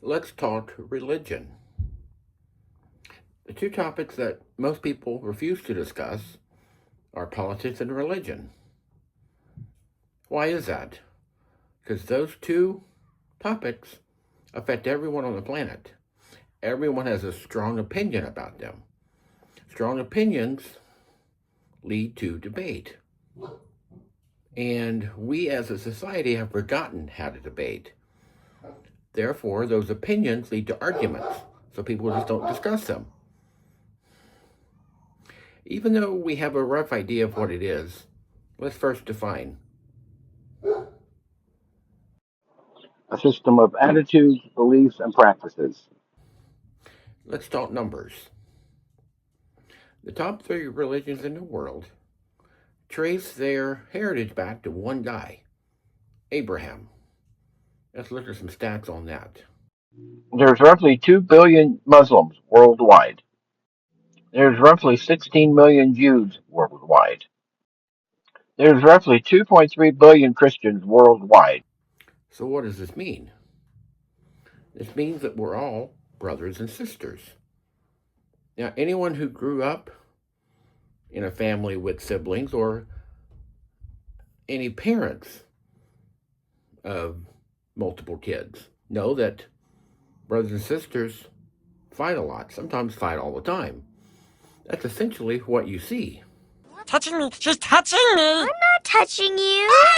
Let's talk religion. The two topics that most people refuse to discuss are politics and religion. Why is that? Because those two topics affect everyone on the planet. Everyone has a strong opinion about them. Strong opinions lead to debate. And we as a society have forgotten how to debate. Therefore, those opinions lead to arguments, so people just don't discuss them. Even though we have a rough idea of what it is, let's first define. A system of attitudes, beliefs, and practices. Let's talk numbers. The top 3 religions in the world trace their heritage back to one guy, Abraham. Let's look at some stats on that. There's roughly 2 billion Muslims worldwide. There's roughly 16 million Jews worldwide. There's roughly 2.3 billion Christians worldwide. So what does this mean? This means that we're all brothers and sisters. Now, anyone who grew up in a family with siblings or any parents of multiple kids know that brothers and sisters fight a lot, sometimes fight all the time. That's essentially what you see. Touching me. She's touching me. I'm not touching you.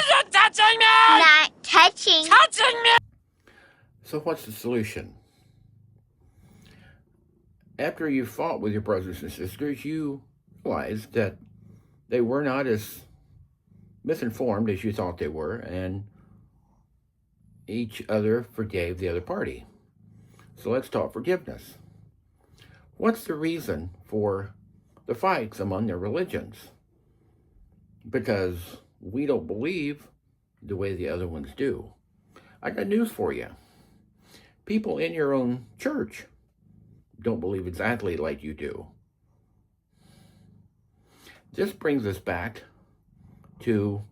You're touching me. Not touching. Touching me. So what's the solution? After you fought with your brothers and sisters, you realized that they were not as misinformed as you thought they were, and each other forgave the other party. So let's talk forgiveness. What's the reason for the fights among their religions? Because we don't believe the way the other ones do. I got news for you. People in your own church don't believe exactly like you do. This brings us back to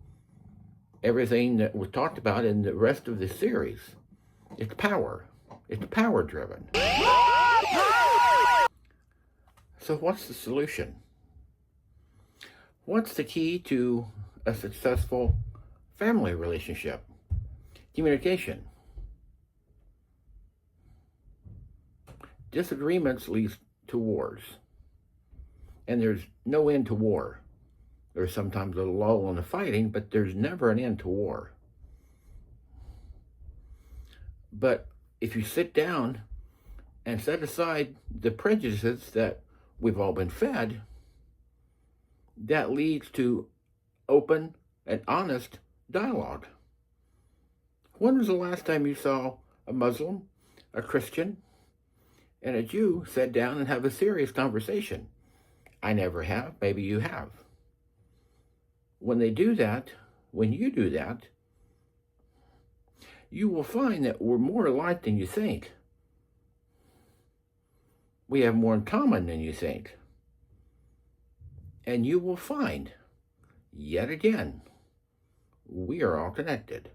everything that was talked about in the rest of this series. It's power. It's power driven. So what's the solution? What's the key to a successful family relationship? Communication. Disagreements lead to wars. And there's no end to war. There's sometimes a lull in the fighting, but there's never an end to war. But if you sit down and set aside the prejudices that we've all been fed, that leads to open and honest dialogue. When was the last time you saw a Muslim, a Christian, and a Jew sit down and have a serious conversation? I never have. Maybe you have. When they do that, when you do that, you will find that we're more alike than you think. We have more in common than you think. And you will find, yet again, we are all connected.